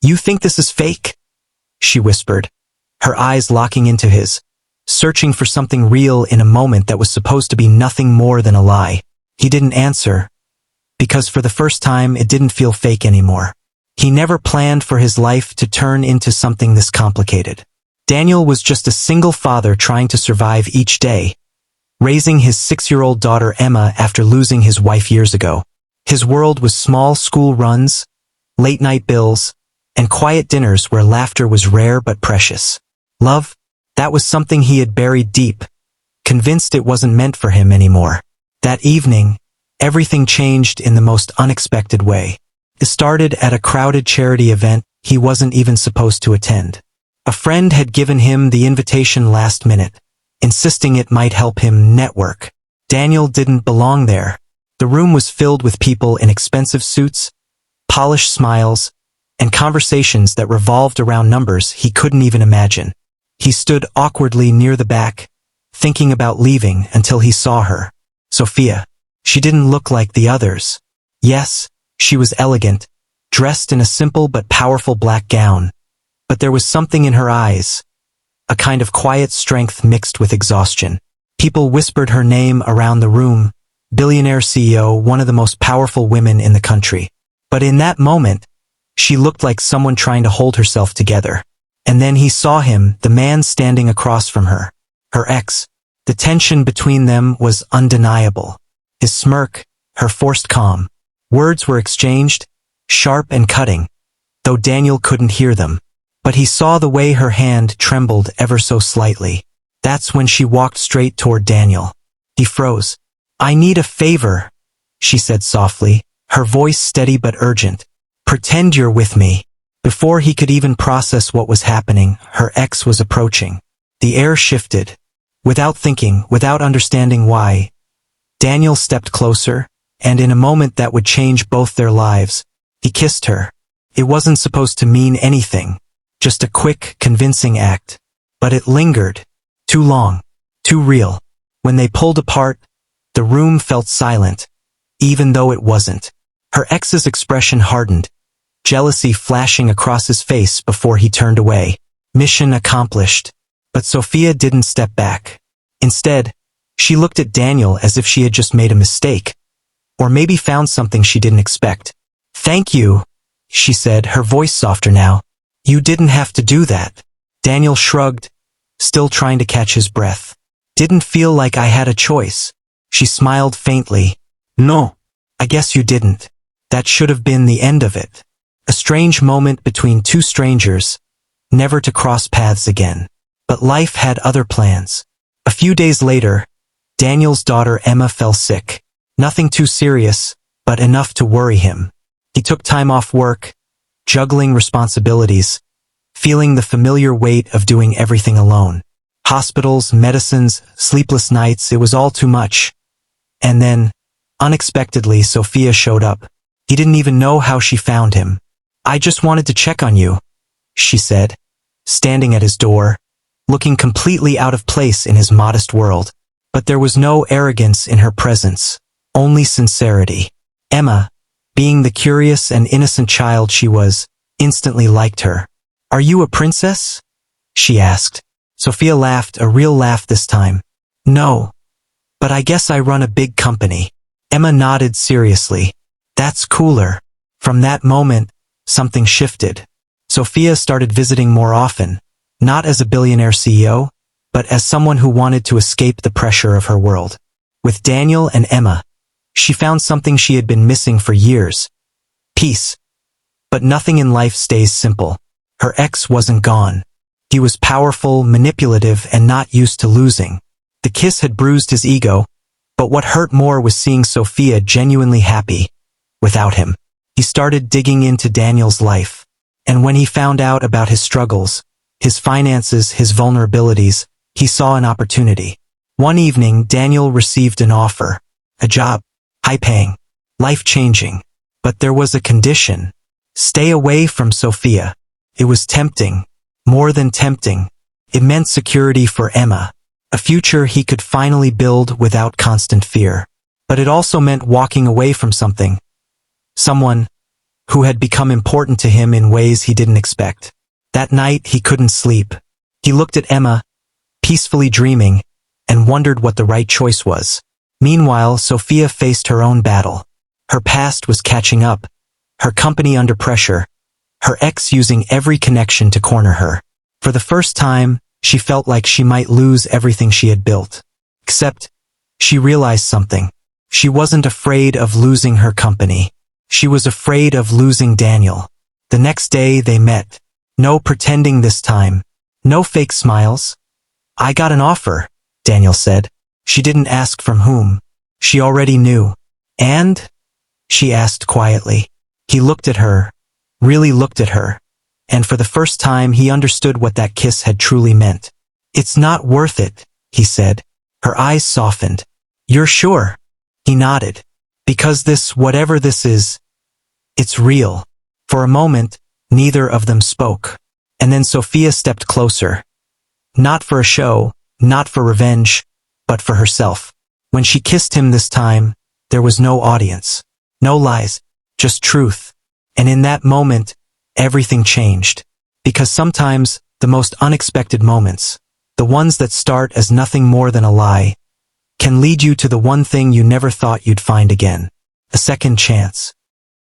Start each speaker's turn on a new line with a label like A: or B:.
A: "You think this is fake?" she whispered, her eyes locking into his, searching for something real in a moment that was supposed to be nothing more than a lie. He didn't answer, because for the first time it didn't feel fake anymore. He never planned for his life to turn into something this complicated. Daniel was just a single father trying to survive each day, raising his 6-year-old daughter Emma after losing his wife years ago. His world was small school runs, late-night bills, and quiet dinners where laughter was rare but precious. Love, that was something he had buried deep, convinced it wasn't meant for him anymore. That evening, everything changed in the most unexpected way. It started at a crowded charity event he wasn't even supposed to attend. A friend had given him the invitation last minute, insisting it might help him network. Daniel didn't belong there. The room was filled with people in expensive suits, polished smiles, and conversations that revolved around numbers he couldn't even imagine. He stood awkwardly near the back, thinking about leaving until he saw her. Sophia. She didn't look like the others. Yes, she was elegant, dressed in a simple but powerful black gown. But there was something in her eyes, a kind of quiet strength mixed with exhaustion. People whispered her name around the room, billionaire CEO, one of the most powerful women in the country. But in that moment, she looked like someone trying to hold herself together. And then he saw him, the man standing across from her. Her ex. The tension between them was undeniable. His smirk, her forced calm. Words were exchanged, sharp and cutting, though Daniel couldn't hear them. But he saw the way her hand trembled ever so slightly. That's when she walked straight toward Daniel. He froze. "I need a favor," she said softly, her voice steady but urgent. "Pretend you're with me." Before he could even process what was happening, her ex was approaching. The air shifted. Without thinking, without understanding why, Daniel stepped closer, and in a moment that would change both their lives, he kissed her. It wasn't supposed to mean anything, just a quick, convincing act. But it lingered. Too long. Too real. When they pulled apart, the room felt silent, even though it wasn't. Her ex's expression hardened, jealousy flashing across his face before he turned away. Mission accomplished. But Sophia didn't step back. Instead, she looked at Daniel as if she had just made a mistake, or maybe found something she didn't expect. "Thank you," she said, her voice softer now. "You didn't have to do that." Daniel shrugged, still trying to catch his breath. "Didn't feel like I had a choice." She smiled faintly. "No, I guess you didn't. That should have been the end of it." A strange moment between two strangers, never to cross paths again. But life had other plans. A few days later, Daniel's daughter Emma fell sick. Nothing too serious, but enough to worry him. He took time off work, juggling responsibilities, feeling the familiar weight of doing everything alone. Hospitals, medicines, sleepless nights, it was all too much. And then, unexpectedly, Sophia showed up. He didn't even know how she found him. "I just wanted to check on you," she said, standing at his door, looking completely out of place in his modest world. But there was no arrogance in her presence, only sincerity. Emma, being the curious and innocent child she was, instantly liked her. "Are you a princess?" she asked. Sophia laughed, a real laugh this time. "No, but I guess I run a big company." Emma nodded seriously. "That's cooler." From that moment, something shifted. Sophia started visiting more often, not as a billionaire CEO, but as someone who wanted to escape the pressure of her world. With Daniel and Emma, she found something she had been missing for years. Peace. But nothing in life stays simple. Her ex wasn't gone. He was powerful, manipulative, and not used to losing. The kiss had bruised his ego, but what hurt more was seeing Sophia genuinely happy without him. He started digging into Daniel's life, and when he found out about his struggles, his finances, his vulnerabilities, he saw an opportunity. One evening, Daniel received an offer, a job, high-paying, life-changing. But there was a condition. Stay away from Sophia. It was tempting, more than tempting. It meant security for Emma, a future he could finally build without constant fear. But it also meant walking away from something, someone who had become important to him in ways he didn't expect. That night, he couldn't sleep. He looked at Emma, peacefully dreaming, and wondered what the right choice was. Meanwhile, Sophia faced her own battle. Her past was catching up, her company under pressure, her ex using every connection to corner her. For the first time, she felt like she might lose everything she had built. Except, she realized something. She wasn't afraid of losing her company. She was afraid of losing Daniel. The next day, they met. No pretending this time. No fake smiles. "I got an offer," Daniel said. She didn't ask from whom. She already knew. "And?" she asked quietly. He looked at her, really looked at her, and for the first time he understood what that kiss had truly meant. "It's not worth it," he said. Her eyes softened. "You're sure?" He nodded. "Because this, whatever this is, it's real." For a moment, neither of them spoke. And then Sophia stepped closer. Not for a show, not for revenge, but for herself. When she kissed him this time, there was no audience. No lies, just truth. And in that moment, everything changed. Because sometimes, the most unexpected moments, the ones that start as nothing more than a lie, can lead you to the one thing you never thought you'd find again. A second chance.